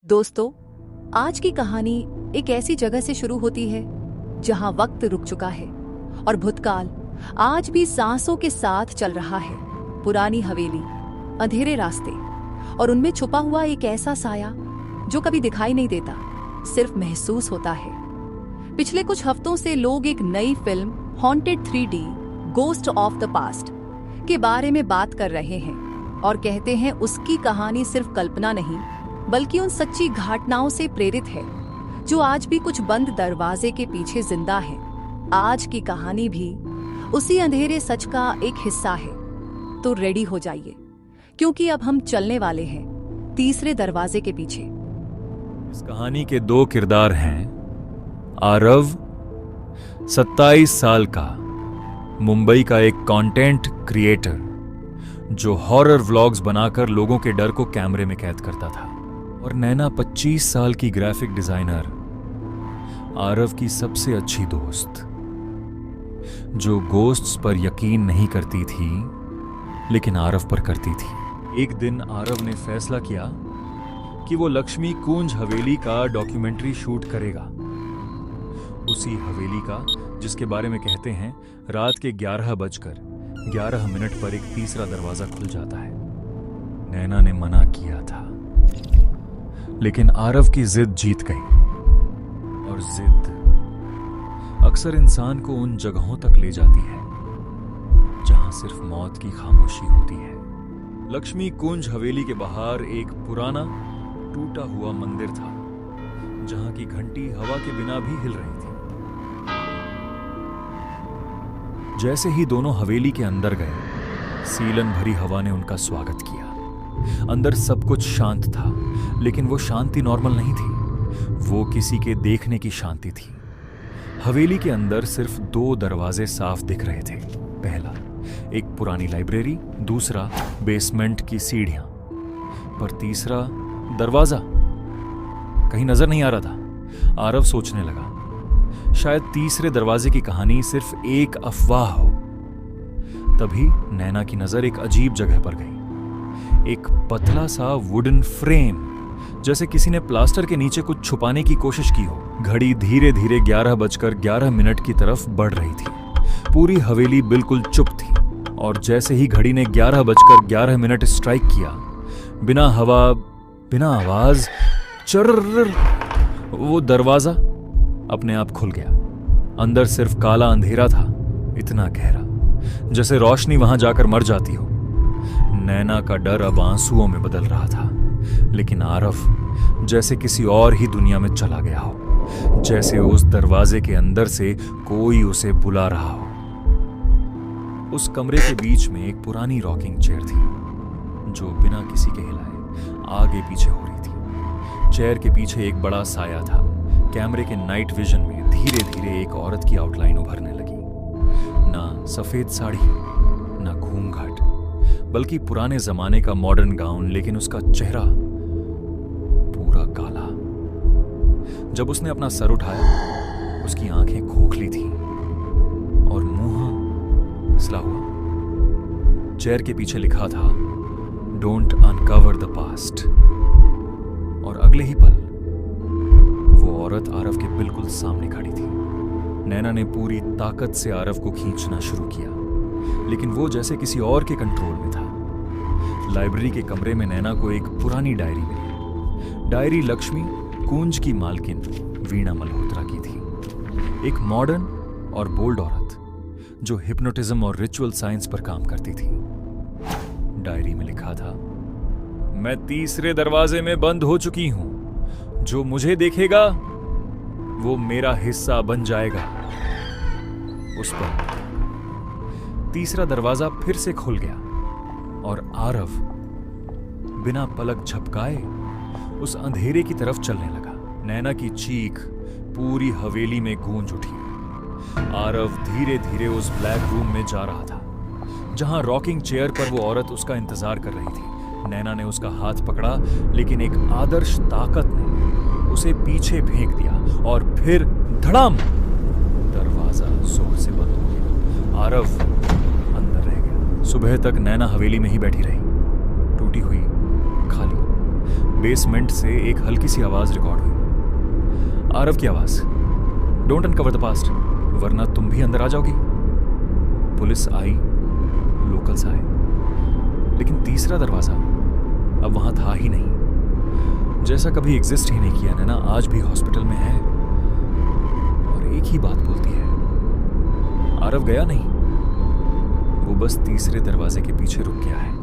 दोस्तों, आज की कहानी एक ऐसी जगह से शुरू होती है जहां वक्त रुक चुका है और भूतकाल आज भी सांसों के साथ चल रहा है। पुरानी हवेली, अंधेरे रास्ते और उनमें छुपा हुआ एक ऐसा साया जो कभी दिखाई नहीं देता, सिर्फ महसूस होता है। पिछले कुछ हफ्तों से लोग एक नई film haunted 3D ghost of the past के बारे में बात कर रहे हैं और कहते हैं उसकी कहानी सिर्फ कल्पना नहीं बल्कि उन सच्ची घटनाओं से प्रेरित है जो आज भी कुछ बंद दरवाजे के पीछे जिंदा है। आज की कहानी भी उसी अंधेरे सच का एक हिस्सा है। तो रेडी हो जाइए, क्योंकि अब हम चलने वाले हैं तीसरे दरवाजे के पीछे। इस कहानी के दो किरदार हैं। आरव 27 साल का मुंबई का एक कंटेंट क्रिएटर जो हॉरर व्लॉग्स बनाकर लोगों के डर को कैमरे में कैद करता था, और नैना 25 साल की ग्राफिक डिजाइनर, आरव की सबसे अच्छी दोस्त जो गोस्ट्स पर यकीन नहीं करती थी लेकिन आरव पर करती थी। एक दिन आरव ने फैसला किया कि वो लक्ष्मी कुंज हवेली का डॉक्यूमेंट्री शूट करेगा। उसी हवेली का जिसके बारे में कहते हैं रात के 11:11 पर एक तीसरा दरवाजा खुल जाता है। नैना ने मना किया था लेकिन आरव की जिद जीत गई, और जिद अक्सर इंसान को उन जगहों तक ले जाती है जहां सिर्फ मौत की खामोशी होती है। लक्ष्मी कुंज हवेली के बाहर एक पुराना टूटा हुआ मंदिर था जहां की घंटी हवा के बिना भी हिल रही थी। जैसे ही दोनों हवेली के अंदर गए, सीलन भरी हवा ने उनका स्वागत किया। अंदर सब कुछ शांत था, लेकिन वो शांति नॉर्मल नहीं थी, वो किसी के देखने की शांति थी। हवेली के अंदर सिर्फ 2 दरवाजे साफ दिख रहे थे। पहला एक पुरानी लाइब्रेरी, दूसरा बेसमेंट की सीढ़ियां, पर तीसरा दरवाजा कहीं नजर नहीं आ रहा था। आरव सोचने लगा, शायद तीसरे दरवाजे की कहानी सिर्फ एक अफवाह हो। तभी नैना की नजर एक अजीब जगह पर गई। एक पतला सा वुडन फ्रेम, जैसे किसी ने प्लास्टर के नीचे कुछ छुपाने की कोशिश की हो। घड़ी धीरे धीरे 11:11 की तरफ बढ़ रही थी। पूरी हवेली बिल्कुल चुप थी, और जैसे ही घड़ी ने 11:11 स्ट्राइक किया, बिना हवा बिना आवाज चर्र, वो दरवाजा अपने आप खुल गया। अंदर सिर्फ काला अंधेरा था, इतना गहरा जैसे रोशनी वहां जाकर मर जाती हो। नैना का डर अब आंसुओं में बदल रहा था, लेकिन आरव जैसे किसी और ही दुनिया में चला गया हो, जैसे उस दरवाजे के अंदर से कोई उसे बुला रहा हो। उस कमरे के बीच में एक पुरानी रॉकिंग चेयर थी जो बिना किसी के हिलाए आगे पीछे हो रही थी। चेयर के पीछे एक बड़ा साया था। कैमरे के नाइट विजन में धीरे धीरे एक औरत की आउटलाइन उभरने लगी। ना सफेद साड़ी, ना घूंघट, बल्कि पुराने जमाने का मॉडर्न गाउन, लेकिन उसका चेहरा पूरा काला। जब उसने अपना सर उठाया, उसकी आंखें खोखली थीं और मुंह सिला हुआ। चेयर के पीछे लिखा था, डोंट अनकवर द पास्ट। और अगले ही पल वो औरत आरव के बिल्कुल सामने खड़ी थी। नैना ने पूरी ताकत से आरव को खींचना शुरू किया, लेकिन वो जैसे किसी और के कंट्रोल में था। लाइब्रेरी के कमरे में नैना को एक पुरानी डायरी मिली। डायरी लक्ष्मी कुंज की मालकिन वीणा मल्होत्रा की थी, एक मॉडर्न और बोल्ड औरत जो हिप्नोटिज्म और रिचुअल साइंस पर काम करती थी। डायरी में लिखा था, मैं तीसरे दरवाजे में बंद हो चुकी हूं, जो मुझे देखेगा वो मेरा हिस्सा बन जाएगा। उस पर तीसरा दरवाजा फिर से खुल गया, और आरव बिना पलक झपकाए उस अंधेरे की तरफ चलने लगा। नैना की चीख पूरी हवेली में गूंज उठी। आरव धीरे धीरे उस ब्लैक रूम में जा रहा था जहां रॉकिंग चेयर पर वो औरत उसका इंतजार कर रही थी। नैना ने उसका हाथ पकड़ा, लेकिन एक आदर्श ताकत ने उसे पीछे फेंक दिया, और फिर धड़ाम, दरवाजा जोर से बंद हो गया। आरव अंदर रह गया। सुबह तक नैना हवेली में ही बैठी रही, टूटी हुई, खाली, बेसमेंट से एक हल्की सी आवाज रिकॉर्ड हुई, आरव की आवाज, डोंट अनकवर द पास्ट वरना तुम भी अंदर आ जाओगी। पुलिस आई, लोकल्स आए, लेकिन तीसरा दरवाजा अब वहां था ही नहीं, जैसा कभी एग्जिस्ट ही नहीं किया। नैना आज भी हॉस्पिटल में है और एक ही बात बोलती है, आरव गया नहीं, वो बस तीसरे दरवाजे के पीछे रुक गया है।